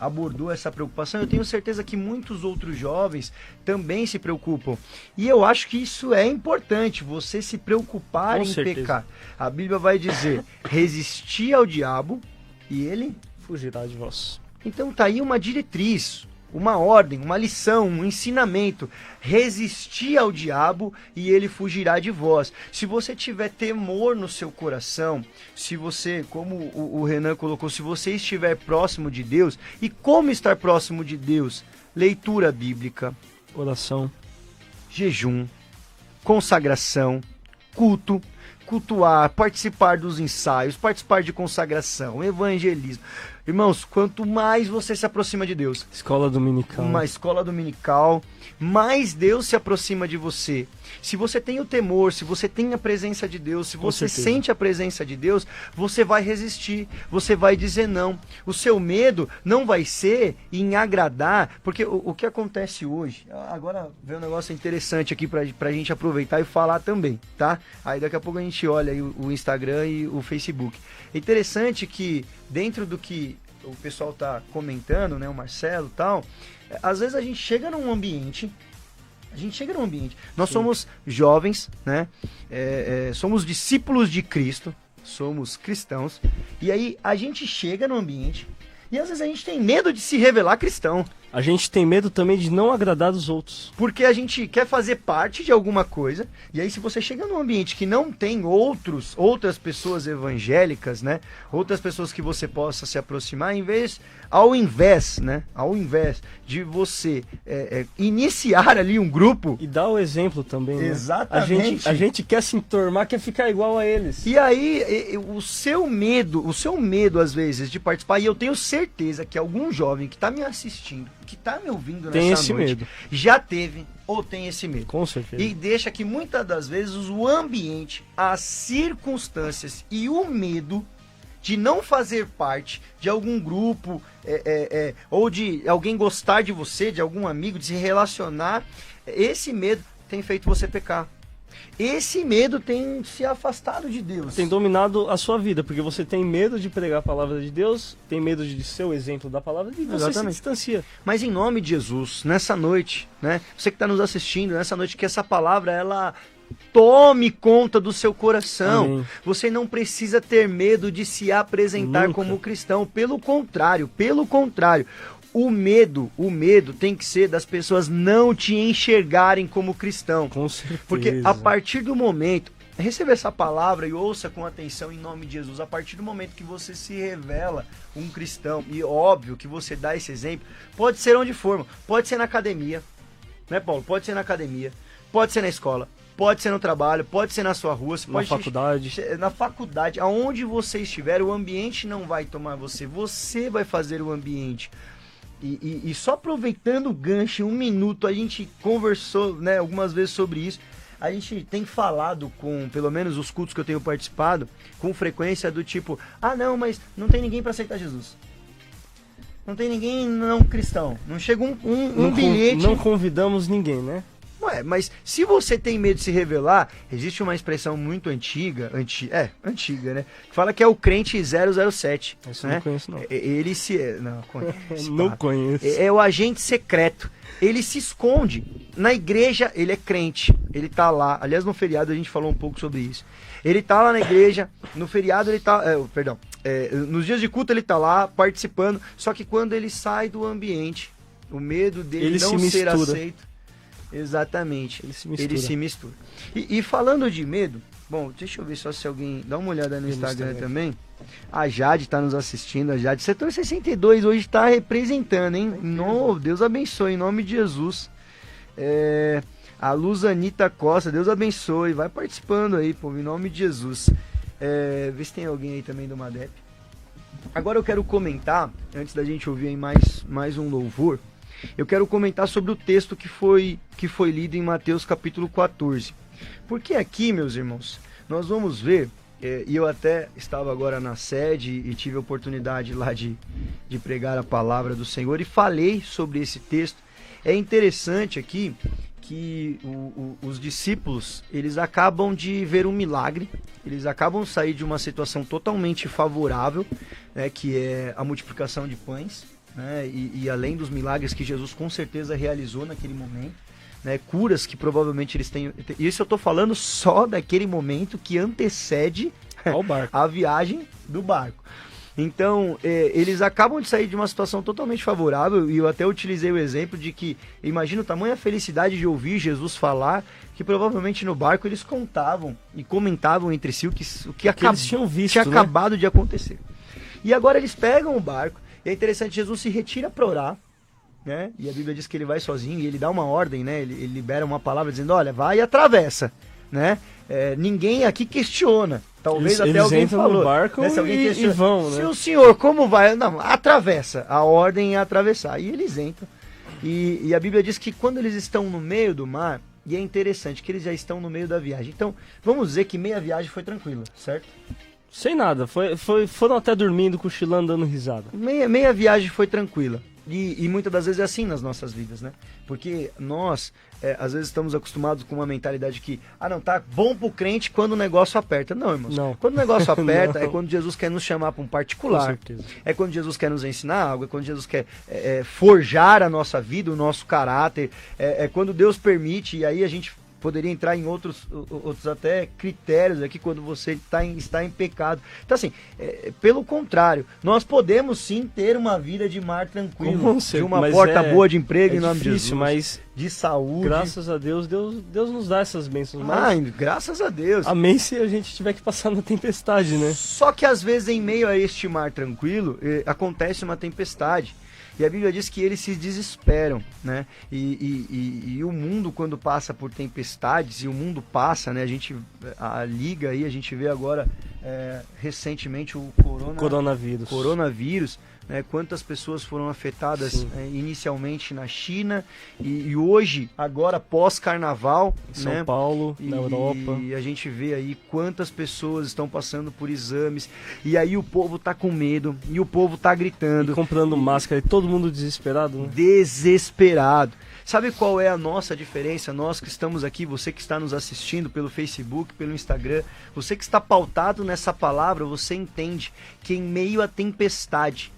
abordou essa preocupação, eu tenho certeza que muitos outros jovens também se preocupam. E eu acho que isso é importante, você se preocupar em pecar. A Bíblia vai dizer, resistir ao diabo e ele fugirá de vós. Então tá aí uma diretriz, uma ordem, uma lição, um ensinamento. Resistir ao diabo e ele fugirá de vós. Se você tiver temor no seu coração, se você, como o Renan colocou, se você estiver próximo de Deus, e como estar próximo de Deus? Leitura bíblica, oração, jejum, consagração, culto, cultuar, participar dos ensaios, participar de consagração, evangelismo. Irmãos, quanto mais você se aproxima de Deus, escola dominical, uma escola dominical, mais Deus se aproxima de você. Se você tem o temor, se você tem a presença de Deus, se você sente a presença de Deus, você vai resistir, você vai dizer não. O seu medo não vai ser em agradar, porque o que acontece hoje, agora vem um negócio interessante aqui pra gente aproveitar e falar também, tá? Aí daqui a pouco a gente olha aí o Instagram e o Facebook. É interessante que dentro do que o pessoal tá comentando, né, o Marcelo e tal, às vezes a gente chega num ambiente, nós somos jovens, né, somos discípulos de Cristo, somos cristãos, e aí a gente chega num ambiente e às vezes a gente tem medo de se revelar cristão. A gente tem medo também de não agradar os outros. Porque a gente quer fazer parte de alguma coisa, e aí se você chega num ambiente que não tem outras pessoas evangélicas, né? Outras pessoas que você possa se aproximar, ao invés de você iniciar ali um grupo... E dar o exemplo também, né? Exatamente. A gente quer se enturmar, quer ficar igual a eles. E aí, o seu medo às vezes de participar, e eu tenho certeza que algum jovem que está me assistindo, que está me ouvindo nessa noite, medo. Já teve ou tem esse medo. Com certeza. E deixa que muitas das vezes o ambiente, as circunstâncias e o medo de não fazer parte de algum grupo, ou de alguém gostar de você, de algum amigo, de se relacionar, esse medo tem feito você pecar. Esse medo tem se afastado de Deus. Tem dominado a sua vida, porque você tem medo de pregar a palavra de Deus, tem medo de ser o exemplo da palavra e você se distancia. Mas em nome de Jesus, nessa noite, né, você que está nos assistindo, nessa noite, que essa palavra, ela tome conta do seu coração. Amém. Você não precisa ter medo de se apresentar como cristão. Pelo contrário. O medo tem que ser das pessoas não te enxergarem como cristão. Com certeza. Porque a partir do momento, receba essa palavra e ouça com atenção em nome de Jesus, a partir do momento que você se revela um cristão, e óbvio que você dá esse exemplo, pode ser onde for, pode ser na academia, né, Paulo? Pode ser na academia, pode ser na escola, pode ser no trabalho, pode ser na sua rua, na faculdade. Na faculdade, aonde você estiver, o ambiente não vai tomar você vai fazer o ambiente. E só aproveitando o gancho, 1 minuto, a gente conversou, né, algumas vezes sobre isso. A gente tem falado com, pelo menos os cultos que eu tenho participado, com frequência do tipo, não, mas não tem ninguém para aceitar Jesus. Não tem ninguém não cristão. Não chega um bilhete. Não convidamos ninguém, né? Ué, mas se você tem medo de se revelar, existe uma expressão muito antiga, né? Que fala que é o crente 007. Isso né? eu não conheço, não. Ele não conheço. Não conheço. É o agente secreto. Ele se esconde. Na igreja, ele é crente. Ele tá lá. Aliás, no feriado a gente falou um pouco sobre isso. Ele tá lá na igreja. No feriado ele tá... nos dias de culto ele tá lá, participando. Só que quando ele sai do ambiente, o medo dele ele não ser aceito... Exatamente, ele se mistura. E falando de medo, bom, deixa eu ver só se alguém... Dá uma olhada no Instagram também. A Jade está nos assistindo, a Jade. Setor 62 hoje está representando, hein? Deus abençoe, em nome de Jesus. A Luzanita Costa, Deus abençoe. Vai participando aí, pô, em nome de Jesus. Vê se tem alguém aí também do Madep. Agora eu quero comentar, antes da gente ouvir aí mais um louvor, eu quero comentar sobre o texto que foi lido em Mateus capítulo 14. Porque aqui, meus irmãos, nós vamos ver, e eu até estava agora na sede e tive a oportunidade lá de pregar a palavra do Senhor e falei sobre esse texto. É interessante aqui que os discípulos, eles acabam de ver um milagre, eles acabam de sair de uma situação totalmente favorável, né, que é a multiplicação de pães, né, e além dos milagres que Jesus com certeza realizou naquele momento, né, curas que provavelmente eles têm. Isso eu estou falando só daquele momento que antecede a viagem do barco. Então, eles acabam de sair de uma situação totalmente favorável, e eu até utilizei o exemplo de que, imagina o tamanho da felicidade de ouvir Jesus falar, que provavelmente no barco eles contavam e comentavam entre si o que eles tinham visto, tinha né? acabado de acontecer. E agora eles pegam o barco, e é interessante, Jesus se retira para orar, né? E a Bíblia diz que ele vai sozinho, e ele dá uma ordem, né? Ele libera uma palavra dizendo, olha, vai e atravessa, né? Ninguém aqui questiona. Talvez até eles alguém entram falou, no barco, né? Se alguém e questiona, vão, né? se o senhor, como vai? Não, atravessa. A ordem é atravessar. E eles entram. E a Bíblia diz que quando eles estão no meio do mar, e é interessante que eles já estão no meio da viagem. Então, vamos dizer que meia viagem foi tranquila, certo? Sem nada, foram até dormindo, cochilando, dando risada. Meia viagem foi tranquila. E muitas das vezes é assim nas nossas vidas, né? Porque nós, às vezes estamos acostumados com uma mentalidade que, não, tá bom pro crente quando o negócio aperta. Não, irmãos. Não. Quando o negócio aperta Não. é quando Jesus quer nos chamar para um particular. Com certeza. É quando Jesus quer nos ensinar algo, é quando Jesus quer forjar a nossa vida, o nosso caráter. É quando Deus permite, e aí a gente poderia entrar em outros até critérios aqui quando você está em pecado. Então assim, pelo contrário, nós podemos sim ter uma vida de mar tranquilo, de uma porta boa de emprego em nome de Jesus, mas de saúde. Graças a Deus, Deus nos dá essas bênçãos. Mas graças a Deus. Amém se a gente tiver que passar na tempestade, né? Só que às vezes em meio a este mar tranquilo, acontece uma tempestade. E a Bíblia diz que eles se desesperam, né? E o mundo, quando passa por tempestades, e o mundo passa, né? A liga aí, a gente vê agora recentemente o coronavírus, né? Quantas pessoas foram afetadas inicialmente na China e hoje, agora pós-carnaval, em São Paulo, na Europa. E a gente vê aí quantas pessoas estão passando por exames, e aí o povo tá com medo, e o povo tá gritando. E comprando máscara, e todo mundo desesperado, né? Desesperado. Sabe qual é a nossa diferença? Nós que estamos aqui, você que está nos assistindo pelo Facebook, pelo Instagram, você que está pautado nessa palavra, você entende que em meio à tempestade,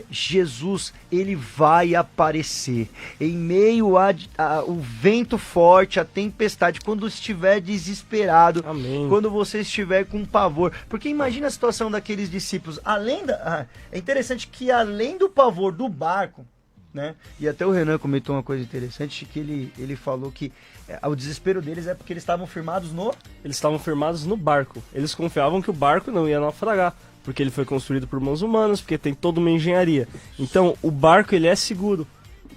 Jesus, ele vai aparecer em meio ao vento forte, a tempestade, quando estiver desesperado. Amém. Quando você estiver com pavor, porque imagina a situação daqueles discípulos, é interessante que além do pavor do barco, né? E até o Renan comentou uma coisa interessante, que ele falou que o desespero deles é porque eles estavam firmados no barco. Eles confiavam que o barco não ia naufragar, porque ele foi construído por mãos humanas, porque tem toda uma engenharia. Então, o barco, ele é seguro.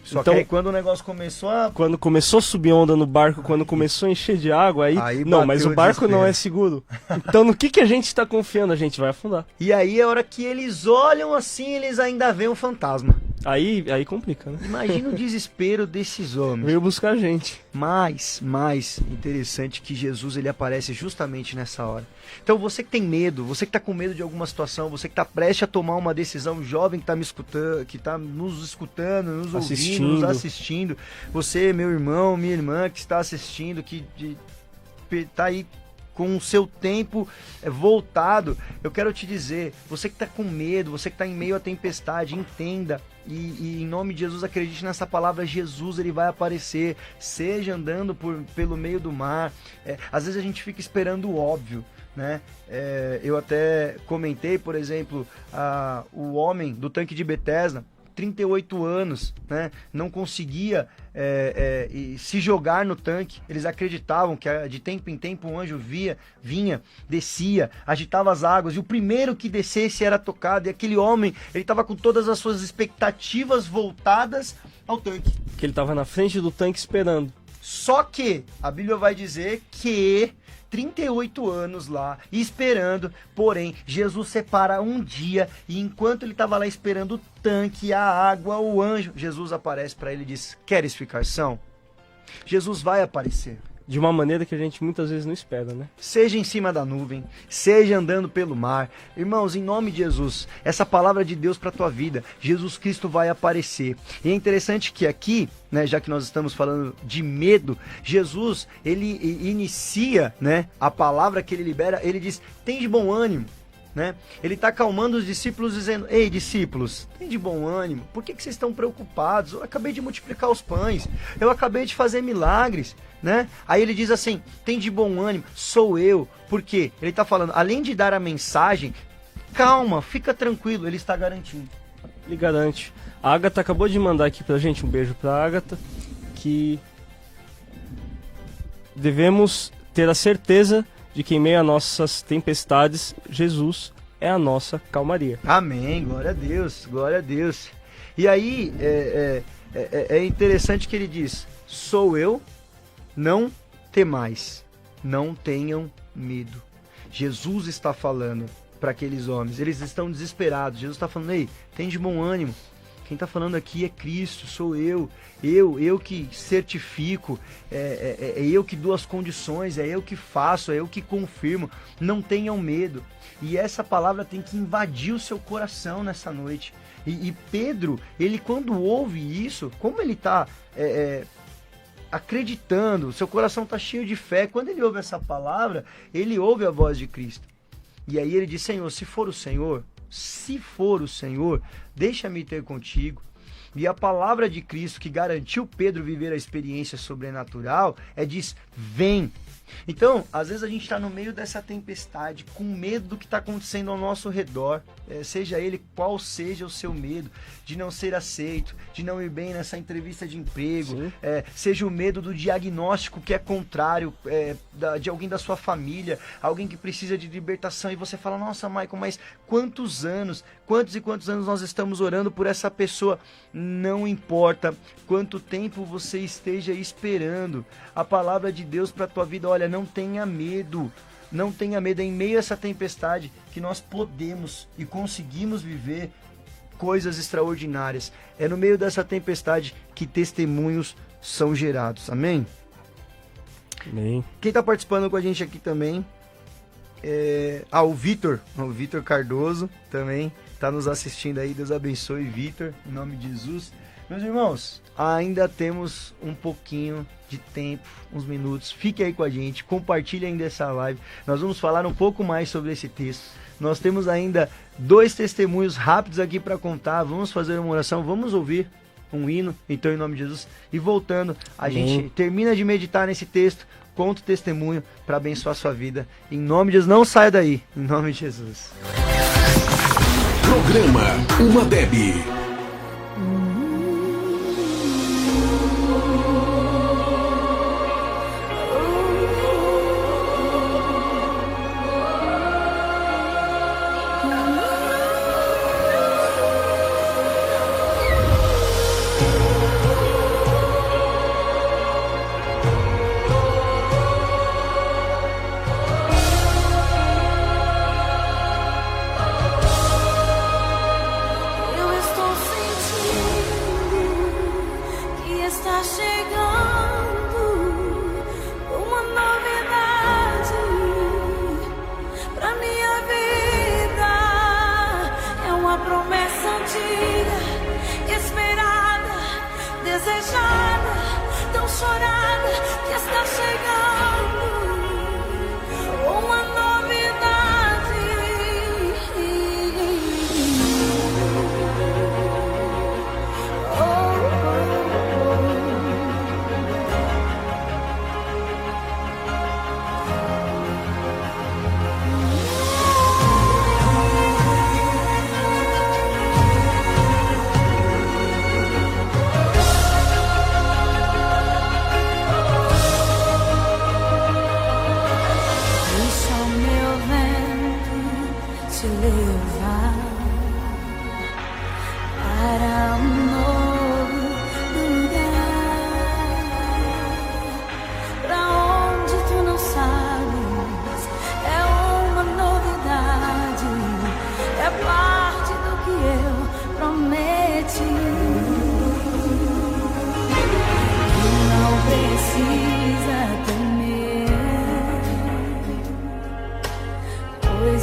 Só que aí, quando o negócio começou Quando começou a subir onda no barco, quando começou a encher de água, aí não, mas o barco não é seguro. Então, no que a gente está confiando? A gente vai afundar. E aí, a hora que eles olham assim, eles ainda veem um fantasma. Aí complica, né? Imagina o desespero desses homens. Veio buscar a gente. Mais interessante que Jesus, ele aparece justamente nessa hora. Então você que tem medo, você que está com medo de alguma situação, você que está prestes a tomar uma decisão, jovem que está me escutando, que está nos escutando, nos ouvindo, nos assistindo, você, meu irmão, minha irmã que está assistindo, que está aí com o seu tempo voltado, eu quero te dizer, você que está com medo, você que está em meio à tempestade, entenda, e em nome de Jesus, acredite nessa palavra, Jesus, ele vai aparecer, seja andando pelo meio do mar. Às vezes a gente fica esperando o óbvio, né? Eu até comentei, por exemplo, o homem do tanque de Betesda, 38 anos, né? Não conseguia se jogar no tanque. Eles acreditavam que de tempo em tempo um anjo vinha, descia, agitava as águas, e o primeiro que descesse era tocado, e aquele homem, ele estava com todas as suas expectativas voltadas ao tanque. Que ele estava na frente do tanque esperando. Só que a Bíblia vai dizer que 38 anos lá, esperando, porém, Jesus separa um dia, e enquanto ele estava lá esperando o tanque, a água, o anjo, Jesus aparece para ele e diz: queres ficar são? Jesus vai aparecer. De uma maneira que a gente muitas vezes não espera, né? Seja em cima da nuvem, seja andando pelo mar. Irmãos, em nome de Jesus, essa palavra de Deus para a tua vida, Jesus Cristo vai aparecer. E é interessante que aqui, né, já que nós estamos falando de medo, Jesus, ele inicia, né, a palavra que ele libera, ele diz: tem de bom ânimo. Né? Ele está acalmando os discípulos, dizendo: ei, discípulos, tem de bom ânimo, por que vocês estão preocupados? Eu acabei de multiplicar os pães, eu acabei de fazer milagres, né? Aí ele diz assim: tem de bom ânimo, sou eu. Por quê? Ele está falando, além de dar a mensagem, calma, fica tranquilo, ele está garantindo. Ele garante. A Agatha acabou de mandar aqui pra gente, um beijo pra Agatha, que devemos ter a certeza de que em meio a nossas tempestades, Jesus é a nossa calmaria. Amém, glória a Deus, glória a Deus. E aí, é interessante que ele diz, sou eu, não temais, não tenham medo. Jesus está falando para aqueles homens, eles estão desesperados, Jesus está falando, ei, tem de bom ânimo. Quem está falando aqui é Cristo, sou eu que certifico, é eu que dou as condições, é eu que faço, é eu que confirmo, não tenham medo. E essa palavra tem que invadir o seu coração nessa noite. E Pedro, ele quando ouve isso, como ele está acreditando, seu coração está cheio de fé, quando ele ouve essa palavra, ele ouve a voz de Cristo. E aí ele diz, Senhor, se for o Senhor, deixa-me ter contigo. E a palavra de Cristo que garantiu Pedro viver a experiência sobrenatural diz, vem. Então, às vezes a gente está no meio dessa tempestade, com medo do que está acontecendo ao nosso redor, seja ele qual seja o seu medo, de não ser aceito, de não ir bem nessa entrevista de emprego, seja o medo do diagnóstico que é contrário, de alguém da sua família, alguém que precisa de libertação, e você fala, nossa, Michael, mas quantos e quantos anos nós estamos orando por essa pessoa? Não importa quanto tempo você esteja esperando a palavra de Deus para a tua vida, olha, não tenha medo, é em meio a essa tempestade que nós podemos e conseguimos viver coisas extraordinárias, é no meio dessa tempestade que testemunhos são gerados, amém? Amém. Quem está participando com a gente aqui também o Vitor Cardoso também está nos assistindo aí, Deus abençoe, Vitor, em nome de Jesus. Meus irmãos, ainda temos um pouquinho de tempo, uns minutos, fique aí com a gente, compartilhe ainda essa live, nós vamos falar um pouco mais sobre esse texto, nós temos ainda 2 testemunhos rápidos aqui para contar, vamos fazer uma oração, vamos ouvir um hino, então em nome de Jesus, e voltando, a gente termina de meditar nesse texto, conta o testemunho para abençoar a sua vida, em nome de Jesus, não saia daí, em nome de Jesus. Programa Uma Deb.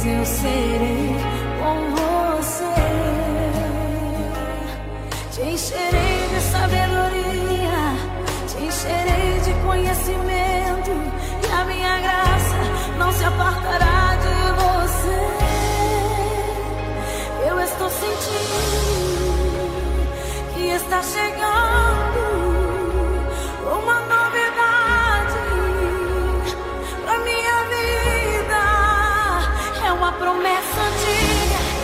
Eu serei com você, te encherei de sabedoria, te encherei de conhecimento, e a minha graça não se apartará de você. Eu estou sentindo que está chegando uma novidade pra minha vida. É uma promessa antiga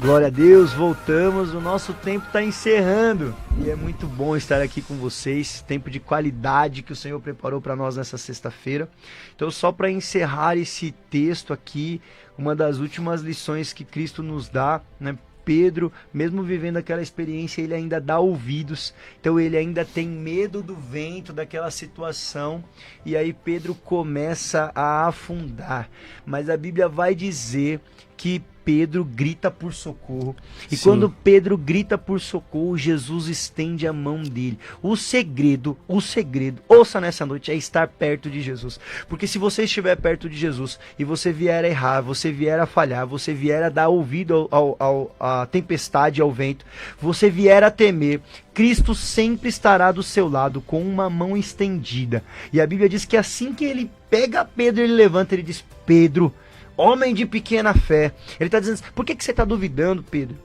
Glória a Deus, voltamos, o nosso tempo está encerrando e é muito bom estar aqui com vocês, tempo de qualidade que o Senhor preparou para nós nessa sexta-feira. Então, só para encerrar esse texto aqui, uma das últimas lições que Cristo nos dá, né? Pedro, mesmo vivendo aquela experiência, ele ainda dá ouvidos, então ele ainda tem medo do vento, daquela situação, e aí Pedro começa a afundar, mas a Bíblia vai dizer que Pedro grita por socorro, e Sim. quando Pedro grita por socorro, Jesus estende a mão dele. O segredo, ouça nessa noite, é estar perto de Jesus, porque se você estiver perto de Jesus, e você vier a errar, você vier a falhar, você vier a dar ouvido à tempestade, ao vento, você vier a temer, Cristo sempre estará do seu lado, com uma mão estendida, e a Bíblia diz que assim que ele pega Pedro, ele levanta, ele diz: Pedro, homem de pequena fé. Ele está dizendo: por que você está duvidando, Pedro?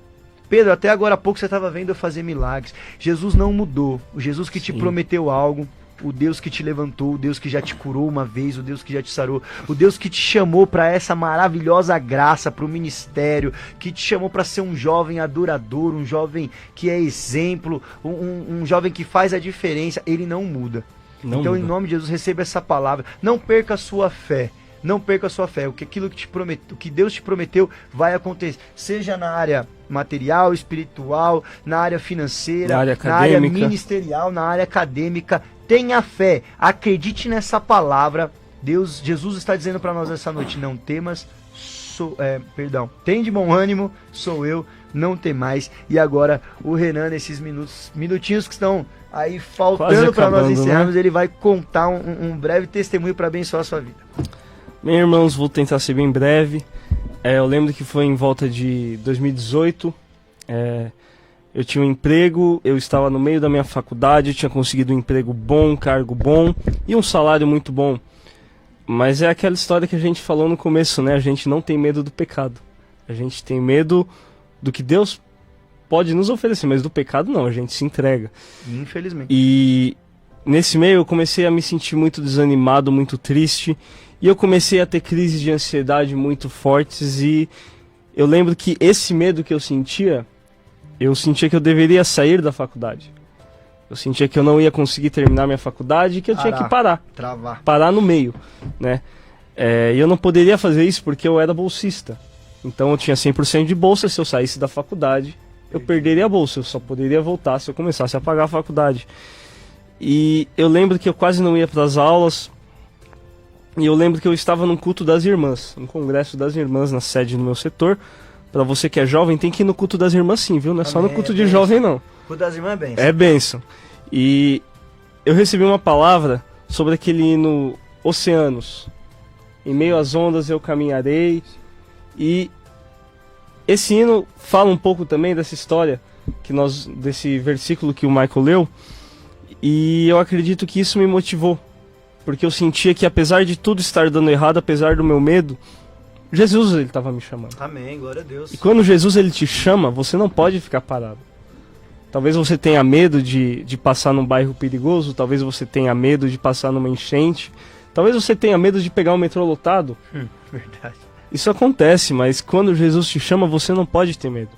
Pedro, até agora há pouco você estava vendo eu fazer milagres. Jesus não mudou. O Jesus que te prometeu algo, o Deus que te levantou, o Deus que já te curou uma vez, o Deus que já te sarou, o Deus que te chamou para essa maravilhosa graça, para o ministério, que te chamou para ser um jovem adorador, um jovem que é exemplo, um jovem que faz a diferença. Ele não muda. Não então, muda. em nome de Jesus, receba essa palavra. Não perca a sua fé. Não perca a sua fé, aquilo que te prometeu, o que Deus te prometeu vai acontecer, seja na área material, espiritual, na área financeira, na área ministerial, na área acadêmica. Tenha fé, acredite nessa palavra. Jesus está dizendo para nós essa noite: não temas, tem de bom ânimo, sou eu, não temais. E agora o Renan, nesses minutinhos que estão aí faltando para nós encerrarmos, né? Ele vai contar um breve testemunho para abençoar a sua vida. Meus irmãos, vou tentar ser bem breve. Eu lembro que foi em volta de 2018. Eu tinha um emprego, eu estava no meio da minha faculdade, eu tinha conseguido um emprego bom, um cargo bom e um salário muito bom. Mas é aquela história que a gente falou no começo, né? A gente não tem medo do pecado. A gente tem medo do que Deus pode nos oferecer, mas do pecado não, a gente se entrega. Infelizmente. E nesse meio eu comecei a me sentir muito desanimado, muito triste. E eu comecei a ter crises de ansiedade muito fortes, e eu lembro que esse medo que eu sentia que eu deveria sair da faculdade. Eu sentia que eu não ia conseguir terminar minha faculdade e que eu tinha que parar no meio, né? E eu não poderia fazer isso porque eu era bolsista. Então eu tinha 100% de bolsa. Se eu saísse da faculdade, eu perderia a bolsa. Eu só poderia voltar se eu começasse a pagar a faculdade. E eu lembro que eu quase não ia para as aulas. E eu lembro que eu estava num culto das irmãs, um congresso das irmãs na sede do meu setor. Para você que é jovem, tem que ir no culto das irmãs sim, viu? Não é só no culto de jovem, não. O culto das irmãs é bênção. É bênção. E eu recebi uma palavra sobre aquele hino Oceanos. Em meio às ondas eu caminharei. E esse hino fala um pouco também dessa história, desse versículo que o Michael leu. E eu acredito que isso me motivou. Porque eu sentia que, apesar de tudo estar dando errado, apesar do meu medo, Jesus, ele estava me chamando. Amém, glória a Deus. E quando Jesus, ele te chama, você não pode ficar parado. Talvez você tenha medo de passar num bairro perigoso, talvez você tenha medo de passar numa enchente, talvez você tenha medo de pegar o metrô lotado. Verdade. Isso acontece, mas quando Jesus te chama, você não pode ter medo.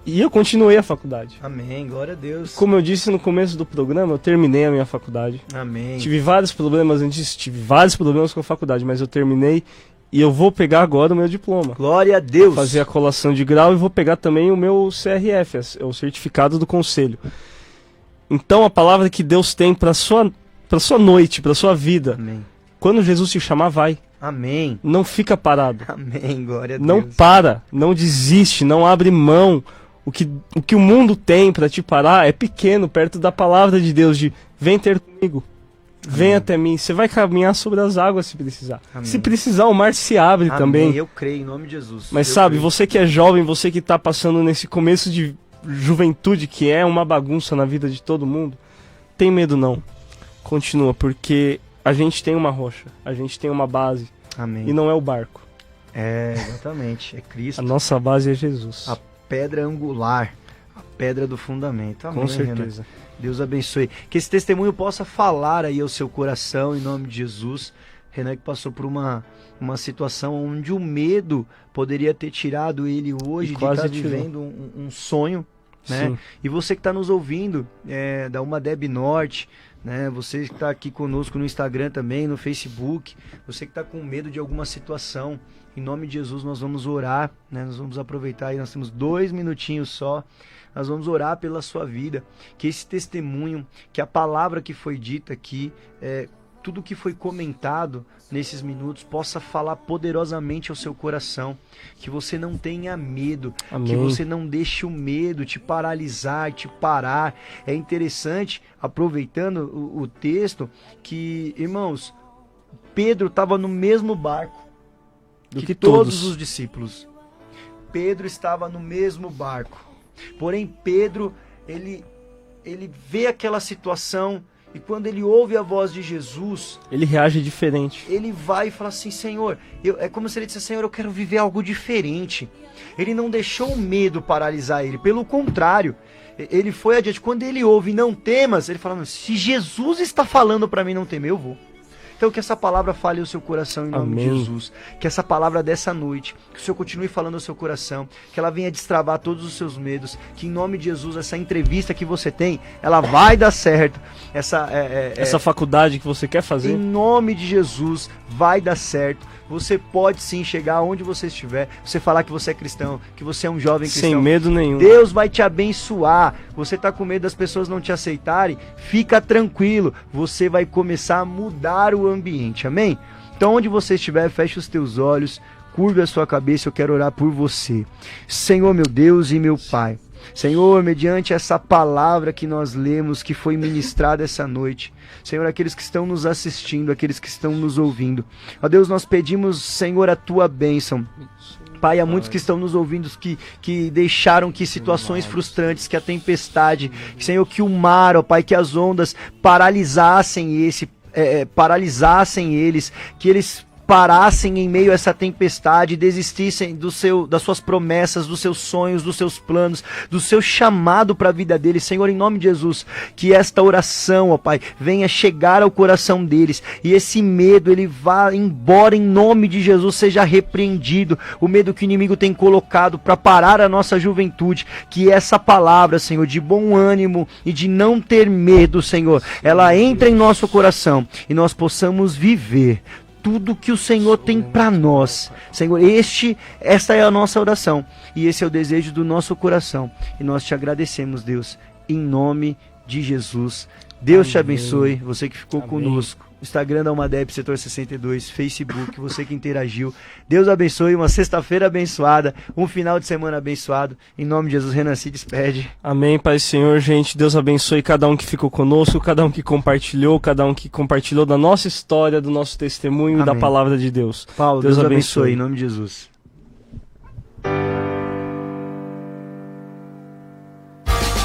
E eu continuei a faculdade. Amém, glória a Deus. Como eu disse no começo do programa, eu terminei a minha faculdade. Amém. Tive vários problemas antes, tive vários problemas com a faculdade, mas eu terminei e eu vou pegar agora o meu diploma. Glória a Deus. Fazer a colação de grau e vou pegar também o meu CRF, o certificado do conselho. Então a palavra que Deus tem para sua noite, para sua vida. Amém. Quando Jesus te chamar, vai. Amém. Não fica parado. Amém, glória a Deus. Não para, não desiste, não abre mão. O que o mundo tem para te parar é pequeno perto da palavra de Deus, de vem ter comigo, vem até mim. Você vai caminhar sobre as águas se precisar. Amém. Se precisar, o mar se abre também. Eu creio em nome de Jesus. Mas sabe, você que é jovem, você que está passando nesse começo de juventude, que é uma bagunça na vida de todo mundo, tem medo não. Continua, porque a gente tem uma rocha, a gente tem uma base. Amém. E não é o barco. Exatamente, é Cristo. A nossa base é Jesus. A pedra angular, a pedra do fundamento. Amém, com certeza. Renan. Deus abençoe. Que esse testemunho possa falar aí ao seu coração, em nome de Jesus. Renan que passou por uma situação onde o medo poderia ter tirado ele hoje de estar vivendo um sonho, né? Sim. E você que está nos ouvindo, da Uma Deb Norte, né? Você que está aqui conosco no Instagram também, no Facebook, você que está com medo de alguma situação, em nome de Jesus nós vamos orar, né? Nós vamos aproveitar aí, nós temos 2 minutinhos só, nós vamos orar pela sua vida, que esse testemunho, que a palavra que foi dita aqui, tudo que foi comentado nesses minutos possa falar poderosamente ao seu coração, que você não tenha medo, Amém. Que você não deixe o medo te paralisar, te parar. É interessante, aproveitando o texto, que, irmãos, Pedro estava no mesmo barco que todos os discípulos. Pedro estava no mesmo barco. Porém, Pedro, ele vê aquela situação. E quando ele ouve a voz de Jesus, ele reage diferente. Ele vai e fala assim: Senhor, é como se ele dissesse: Senhor, eu quero viver algo diferente. Ele não deixou o medo paralisar ele, pelo contrário, ele foi adiante. Quando ele ouve não temas, ele fala: se Jesus está falando para mim não temer, eu vou. Então que essa palavra fale ao seu coração em nome Amém. de Jesus. Que essa palavra dessa noite, que o Senhor continue falando ao seu coração, que ela venha destravar todos os seus medos, que em nome de Jesus essa entrevista que você tem, ela vai dar certo. Essa faculdade que você quer fazer, em nome de Jesus, vai dar certo. Você pode sim chegar onde você estiver, você falar que você é cristão, que você é um jovem cristão. Sem medo nenhum. Deus vai te abençoar. Você está com medo das pessoas não te aceitarem? Fica tranquilo. Você vai começar a mudar o ambiente. Amém? Então onde você estiver, feche os teus olhos, curve a sua cabeça, eu quero orar por você. Senhor, meu Deus e meu Pai. Senhor, mediante essa palavra que nós lemos, que foi ministrada essa noite, Senhor, aqueles que estão nos assistindo, aqueles que estão nos ouvindo, ó Deus, nós pedimos, Senhor, a Tua bênção. Pai, há muitos que estão nos ouvindo que deixaram que situações frustrantes, que a tempestade, Senhor, que o mar, ó Pai, que as ondas paralisassem eles, que eles parassem em meio a essa tempestade, desistissem das suas promessas, dos seus sonhos, dos seus planos, do seu chamado para a vida deles. Senhor, em nome de Jesus, que esta oração, ó Pai, venha chegar ao coração deles e esse medo, ele vá embora em nome de Jesus, seja repreendido, o medo que o inimigo tem colocado para parar a nossa juventude, que essa palavra, Senhor, de bom ânimo e de não ter medo, Senhor, ela entre em nosso coração e nós possamos viver tudo que o Senhor tem para nós. Senhor, esta é a nossa oração e esse é o desejo do nosso coração. E nós te agradecemos, Deus, em nome de Jesus. Deus te abençoe, você que ficou conosco. Instagram da Uma Deb, Setor 62, Facebook, você que interagiu. Deus abençoe, uma sexta-feira abençoada, um final de semana abençoado. Em nome de Jesus, Renan se despede. Amém, Pai Senhor, gente. Deus abençoe cada um que ficou conosco, cada um que compartilhou da nossa história, do nosso testemunho. Amém. E da palavra de Deus. Paulo, Deus abençoe, em nome de Jesus.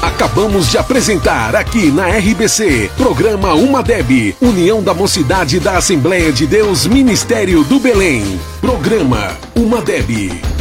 Acabamos de apresentar aqui na RBC, programa Uma Deb, União da Mocidade da Assembleia de Deus, Ministério do Belém. Programa Uma Deb.